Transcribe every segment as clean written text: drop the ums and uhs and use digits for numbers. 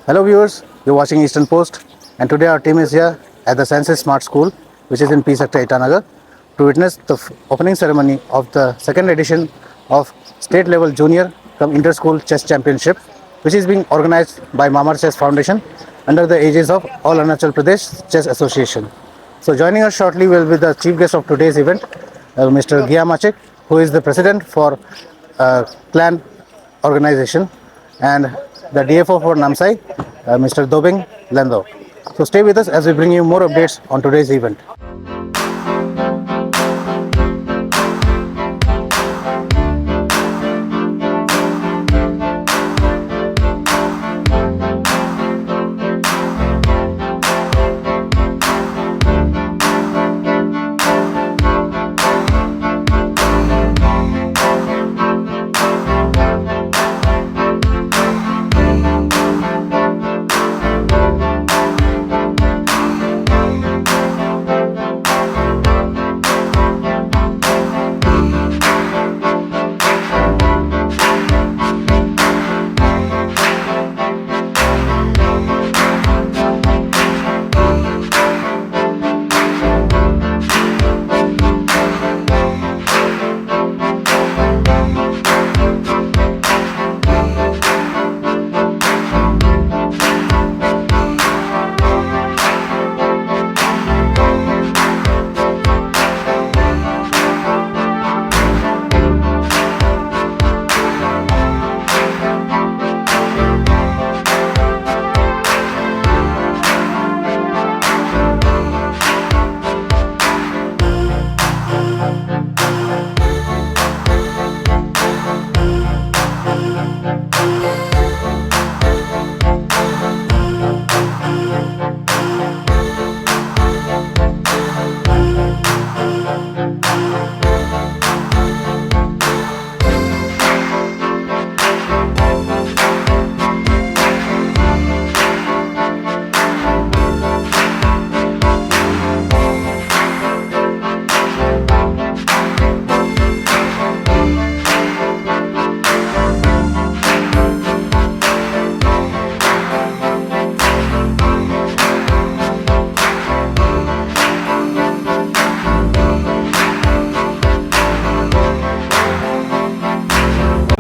Hello viewers, you're watching Eastern Post, and today our team is here at the Senses Smart School, which is in P Sector Itanagar, to witness the opening ceremony of the second edition of State Level Junior cum Inter-School Chess Championship, which is being organized by Mamar Chess Foundation under the aegis of All Arunachal Pradesh Chess Association. So joining us shortly will be the chief guest of today's event, Mr. Gia Machik, who is the president for clan organization, and the DFO for Namsai, Mr. Dobing Lendo. So stay with us as we bring you more updates on today's event.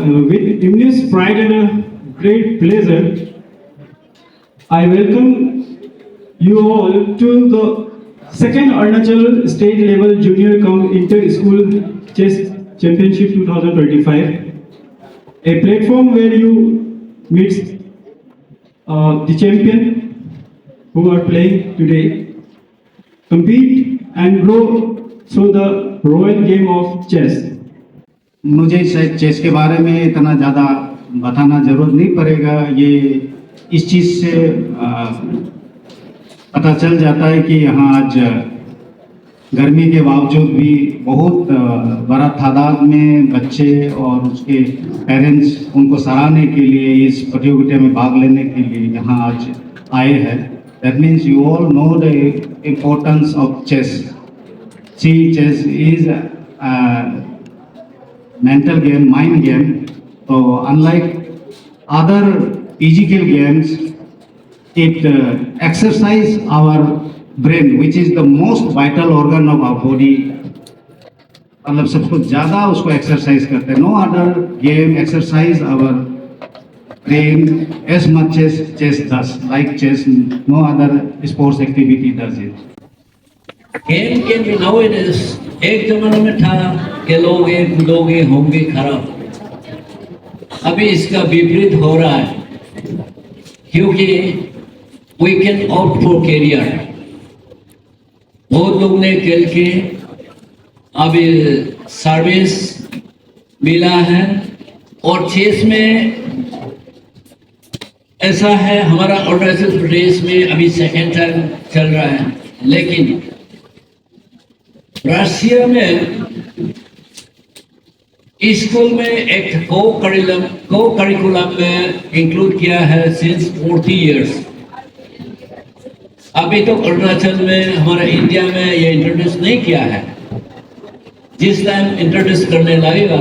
With immense pride and a great pleasure, I welcome you all to the second Arunachal State Level Junior cum Inter-School Chess Championship 2025, a platform where you meet the champion who are playing today, compete and grow through the royal game of chess. मुझे शायद chess के बारे में इतना ज़्यादा बताना ज़रूरत नहीं पड़ेगा। ये इस चीज़ से पता चल जाता है कि यहाँ आज गर्मी के बावजूद भी बहुत बड़ा तादाद में बच्चे और उसके पेरेंट्स उनको सराहने के लिए, इस प्रतियोगिता में भाग लेने के लिए यहाँ आज आए हैं। That means you all know the importance of chess. See chess is mental game, mind game. So unlike other physical games, it exercise our brain, which is the most vital organ of our body. मतलब सबको ज़्यादा उसको exercise करते हैं। No other game exercise our brain as much as chess does. Like chess, no other sports activity does it. Game के भी nowadays एक जमाने में था खेलोगे कूदोगे होंगे खराब, अभी इसका विपरीत हो रहा है, क्योंकि we can opt for career. बहुत लोग ने खेल के अभी सर्विस मिला है, और चेस में ऐसा है, हमारा अरुणाचल प्रदेश में अभी सेकेंड टाइम चल रहा है, लेकिन रशिया में स्कूल में एक को करिकुलम में इंक्लूड किया है सिंस 40 इयर्स। अभी तो अरुणाचल में, हमारा इंडिया में ये इंट्रोड्यूस नहीं किया है। जिस टाइम इंट्रोड्यूस करने लगेगा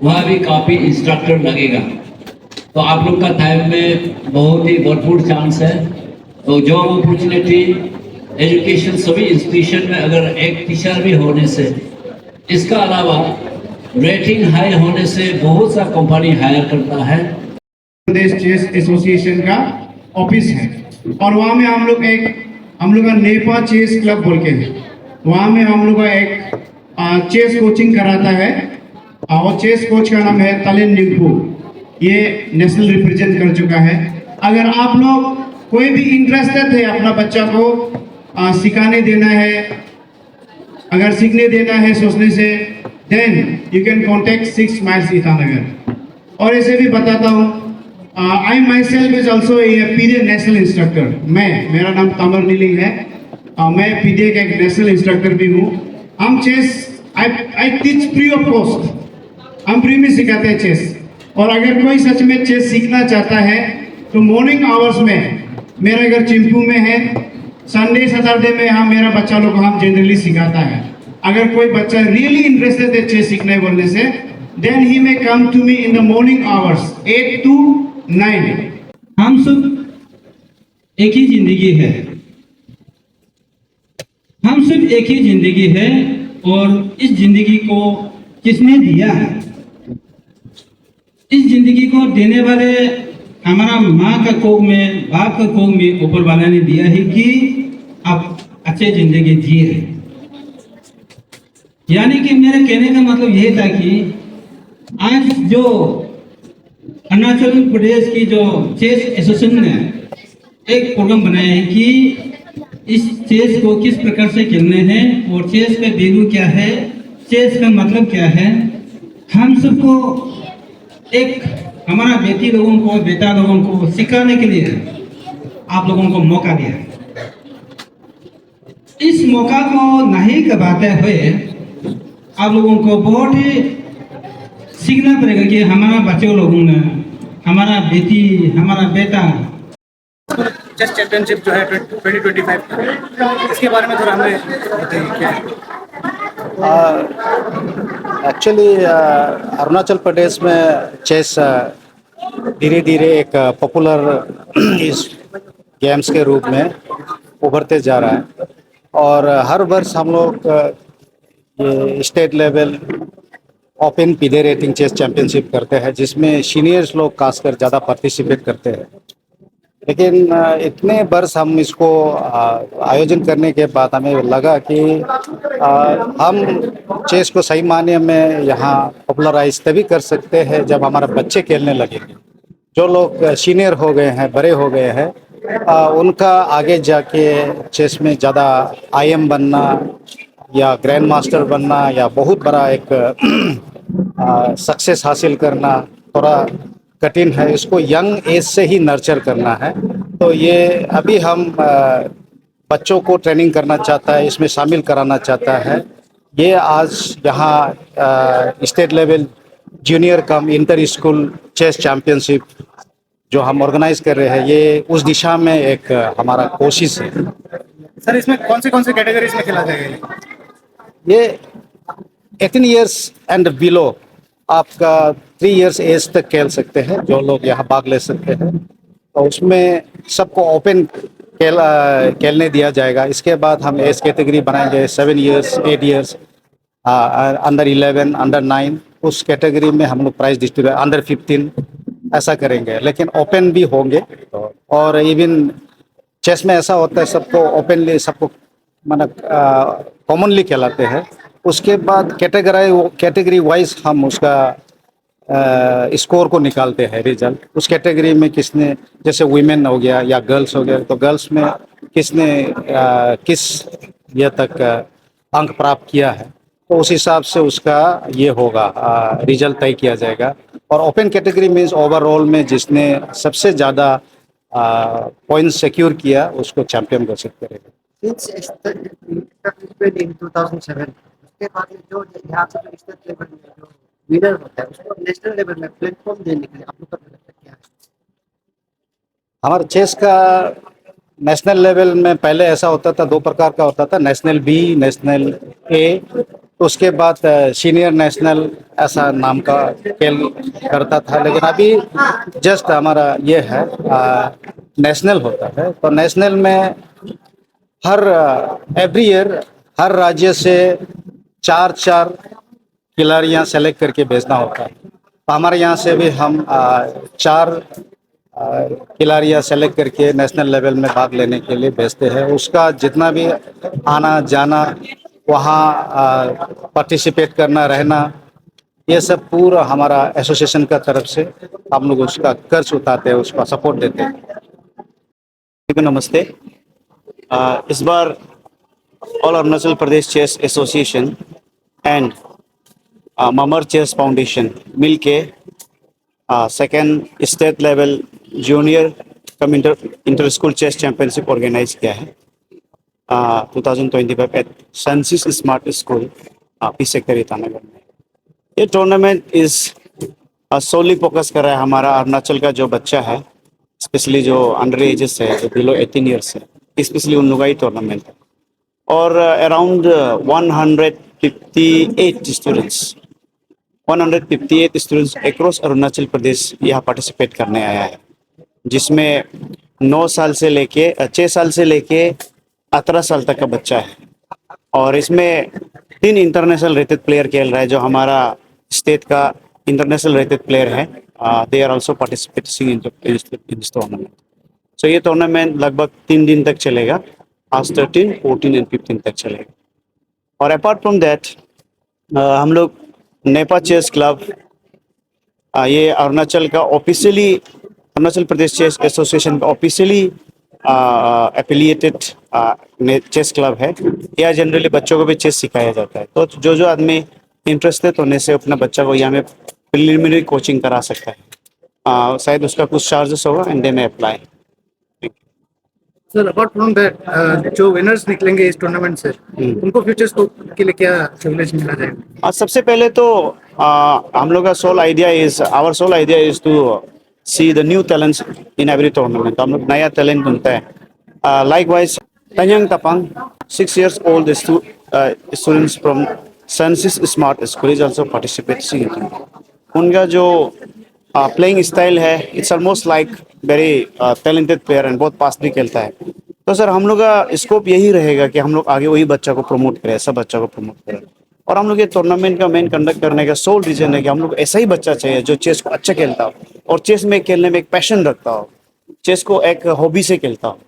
वहाँ भी काफ़ी इंस्ट्रक्टर लगेगा। तो आप लोग का टाइम में बहुत ही भरपूर चांस है। तो जॉब अपॉर्चुनिटी, एजुकेशन, सभी इंस्टीट्यूशन में अगर एक टीचर भी होने से, इसका अलावा रेटिंग हाई होने से बहुत सा कंपनी हायर करता है। प्रदेश चेस एसोसिएशन का ऑफिस है और वहाँ में हम लोग का नेपा चेस क्लब बोल के है। वहाँ में हम लोग का एक चेस कोचिंग कराता है और चेस कोच का नाम है तलेन निम्पू। ये नेशनल रिप्रेजेंट कर चुका है। अगर आप लोग कोई भी इंटरेस्टेड है अपना बच्चा को सिखाने देना है, अगर सीखने देना है सोचने से, then you can contact 6 miles Itanagar. और ऐसे भी बताता हूँ, I myself is also a FIDE national instructor. मेरा नाम तमर नीलिंग है। मैं पीडे का एक नेशनल इंस्ट्रक्टर भी हूँ। हम chess I teach free of cost. हम फ्री में सिखाते हैं चेस। और अगर कोई सच में चेस सीखना चाहता है तो मॉर्निंग आवर्स में मेरा घर चिंपू में है। संडे सैटरडे में हम मेरा बच्चा लोग हम जनरली सिखाता है। अगर कोई बच्चा रियली इंटरेस्टेड है चेस सीखने बोलने से, then he may come to me in the morning hours 8 to 9। हम सब एक ही जिंदगी है, हम सब एक ही जिंदगी है और इस जिंदगी को किसने दिया है? इस जिंदगी को देने वाले हमारा माँ का कोख में, बाप का कोख में ऊपर वाला ने दिया है कि आप अच्छे जिंदगी जिए। यानी कि मेरे कहने का मतलब ये था कि आज जो अरुणाचल प्रदेश की जो चेस एसोसिएशन ने एक प्रोग्राम बनाया है कि इस चेस को किस प्रकार से खेलने हैं और चेस का वैल्यू क्या है, चेस का मतलब क्या है, हम सबको एक हमारा बेटी लोगों को, बेटा लोगों को सिखाने के लिए आप लोगों को मौका दिया। इस मौका को नहीं गवाते हुए आप लोगों को बहुत ही सीखना पड़ेगा कि हमारा बच्चों लोगों ने, हमारा बेटी, हमारा बेटा चेस चैंपियनशिप जो है 2025 इसके बारे में थोड़ा हमें बताइए क्या एक्चुअली अरुणाचल प्रदेश में चेस धीरे धीरे एक पॉपुलर इस गेम्स के रूप में उभरते जा रहा है और हर वर्ष हम लोग ये state level open FIDE rating chess championship करते हैं जिसमें सीनियर्स लोग खासकर ज़्यादा पार्टिसिपेट करते हैं। लेकिन इतने वर्ष हम इसको आयोजन करने के बाद हमें लगा कि हम चेस को सही मायने में यहाँ पॉपुलराइज तभी कर सकते हैं जब हमारे बच्चे खेलने लगेंगे। जो लोग सीनियर हो गए हैं, बड़े हो गए हैं, उनका आगे जाके चेस में ज़्यादा आईएम बनना या ग्रैंड मास्टर बनना या बहुत बड़ा एक सक्सेस हासिल करना थोड़ा कठिन है। इसको यंग एज से ही नर्चर करना है। तो ये अभी हम बच्चों को ट्रेनिंग करना चाहता है, इसमें शामिल कराना चाहता है। ये आज यहाँ state level junior cum inter school chess championship जो हम ऑर्गेनाइज कर रहे हैं, ये उस दिशा में एक हमारा कोशिश है। सर इसमें कौन से कैटेगरीज में खेला जाएगा? ये 18 इयर्स एंड बिलो आपका 3 इयर्स एज तक खेल सकते हैं जो लोग यहाँ भाग ले सकते हैं। तो उसमें सबको ओपन खेलने दिया जाएगा। इसके बाद हम एज कैटेगरी बनाएंगे 7 इयर्स, 8 इयर्स, अंडर 11, अंडर 9, उस कैटेगरी में हम लोग प्राइज डिस्ट्रीब्यूट, अंडर 15 ऐसा करेंगे। लेकिन ओपन भी होंगे और इवन चेस में ऐसा होता है सबको ओपनली, सबको मतलब कॉमनली खिलाते हैं। उसके बाद कैटेगरी वाइज हम उसका स्कोर को निकालते हैं, रिजल्ट उस कैटेगरी में किसने, जैसे वीमेन हो गया या गर्ल्स हो गया, तो गर्ल्स में किसने किस ये तक अंक प्राप्त किया है, तो उस हिसाब से उसका ये होगा, रिजल्ट तय किया जाएगा। और ओपन कैटेगरी मीन्स ओवरऑल में जिसने सबसे ज़्यादा पॉइंट्स सिक्योर किया उसको चैंपियन घोषित करेगा। in 2007 उसके बाद में जो यहाँ से जो स्टेट लेवल में जो विनर होता है उसको नेशनल लेवल में प्लेटफॉर्म देने के लिए आप लोग का क्या है? हमारे चेस का नेशनल लेवल में पहले ऐसा होता था, 2 प्रकार का होता था, नेशनल बी, नेशनल ए उसके बाद सीनियर नेशनल ऐसा नाम का खेल करता था, लेकिन अभी जस्ट हमारा ये है नेशनल होता है। तो नेशनल में हर एवरी ईयर हर राज्य से चार चार खिलाड़ियाँ सेलेक्ट करके भेजना होता है। तो हमारे यहाँ से भी हम चार खिलाड़ियाँ सेलेक्ट करके नेशनल लेवल में भाग लेने के लिए भेजते हैं। उसका जितना भी आना जाना, वहाँ पार्टिसिपेट करना, रहना, ये सब पूरा हमारा एसोसिएशन का तरफ से हम लोग उसका खर्च उठाते हैं, उसका सपोर्ट देते हैं। नमस्ते। इस बार all Arunachal Pradesh chess association and Mamar chess foundation मिलके second state level junior cum inter school chess championship organise किया है 2025 एट सनसिस smart school P sector Itanagar में। ये टूर्नामेंट इज सोली फोकस कर रहा है हमारा अरुणाचल का जो बच्चा है, स्पेशली जो अंडर एजेस है, जो बिलो 18 ईयर्स है, स्पेशली उन लोगों का ही टूर्नामेंट है। और around 158 students across Arunachal Pradesh यहाँ पार्टिसिपेट करने आया है, जिसमें 6 साल से लेके 18 साल तक का बच्चा है। और इसमें 3 इंटरनेशनल रेटेड प्लेयर खेल रहा है, जो हमारा स्टेट का इंटरनेशनल रेटेड प्लेयर है। They are also participating in this tournament. So ये टूर्नामेंट लगभग 3 दिन तक चलेगा, आज 13, 14 एंड 15 तक चलेगा। और अपार्ट फ्रॉम दैट हम लोग नेपा चेस क्लब, ये अरुणाचल का officially, Arunachal Pradesh chess association का ऑफिशियली एफिलिएटेड चेस क्लब है। यहाँ जनरली बच्चों को भी चेस सिखाया जाता है। तो जो आदमी इंटरेस्टेड होने से अपना बच्चा को यहाँ में प्रिलिमिनरी कोचिंग करा सकता है। शायद उसका कुछ चार्जेस होगा and they may apply. Sir, apart from that जो विनर्स निकलेंगे इस टूर्नामेंट से, उनको फ्यूचर स्कोप के लिए क्या प्रिविलेज मिला जाएगा? सबसे पहले तो हम लोग का sole idea is to see the new talents in every tournament. हम लोग नया टैलेंट ढूंढते हैं। Likewise Tanjang Tapang 6 years old students from सनसिस smart school is also participating. उनका जो प्लेइंग स्टाइल है, it's almost like very talented player and बहुत फास्ट भी खेलता है। तो सर हम लोग का स्कोप यही रहेगा कि हम लोग आगे वही बच्चा को प्रमोट करें, सब बच्चा को प्रमोट करें। और हम लोग ये टूर्नामेंट का मेन कंडक्ट करने का सोल रीजन है कि हम लोग ऐसा ही बच्चा चाहिए जो चेस को अच्छा खेलता हो और चेस में खेलने में एक पैशन रखता हो, चेस को एक हॉबी से खेलता हो,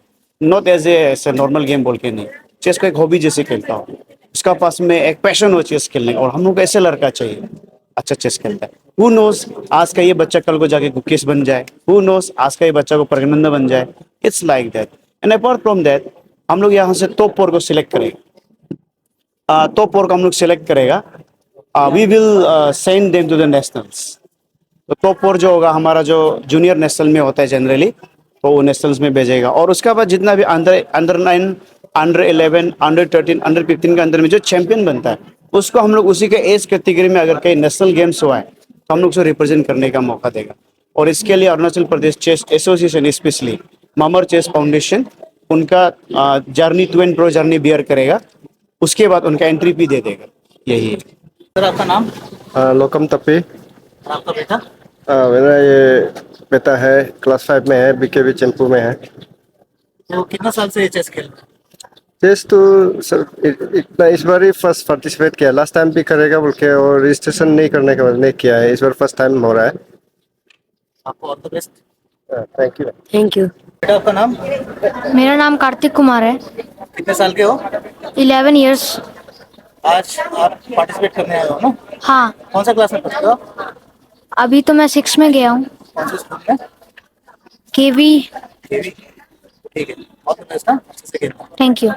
not as a normal game बोल के नहीं, चेस को एक हॉबी जैसे खेलता हो, उसका पास में एक पैशन हो चेस खेलने। और हम लोग ऐसे लड़का चाहिए अच्छा चेस खेलता है। हु नोस आज का ये बच्चा कल को जाके गुकेश बन जाए, हु नोस आज का ये बच्चा को प्रज्ञानंद बन जाए। It's like that. And apart from that हम लोग यहाँ से टॉप 4 को सिलेक्ट करेंगे। टॉप 4 को हम लोग सिलेक्ट करेगा, we will send them to the nationals. तो टॉप 4 जो होगा हमारा जो जूनियर नेशनल में होता है जनरली, तो वो नेशनल्स में भेजेगा। और उसके बाद जितना भी अंडर 9, अंडर 11, अंडर 13, अंडर 15 के अंदर में जो चैंपियन बनता है, उसको हम लोग उसी के एज कैटेगरी में अगर कहीं नेशनल गेम्स हुआ है तो हम लोग उसको रिप्रेजेंट करने का मौका देगा। और इसके लिए Arunachal Pradesh chess association, specially ममर चेस फाउंडेशन, उनका journey to end pro journey bear करेगा। उसके बाद उनका एंट्री भी दे देगा। यही है। सर, आपका नाम? लोकम तपी। आपका बेटा? मेरा ये बेटा है, क्लास 5 में है, बीकेबी चैंपू में है। तो कितना साल से चेस खेल रहे हैं? चेस तो सर इतना इस बार ही फर्स्ट पार्टिसिपेट किया, लास्ट टाइम भी करेगा बोल के और रजिस्ट्रेशन नहीं करने का नहीं किया है, इस बार फर्स्ट टाइम हो रहा है। आपको all the best. Thank you. Thank you. बेटा, आपका नाम? मेरा नाम कार्तिक कुमार है। कितने साल के हो? 11 इयर्स। आज आप पार्टिसिपेट करने आए हो ना? हाँ, कौन सा क्लास में पढ़ते हो? अभी तो मैं 6 में गया हूँ। कौन से स्कूल में? केवी। ठीक है, ऑल द बेस्ट। हाँ, अच्छे से खेलना। Thank you.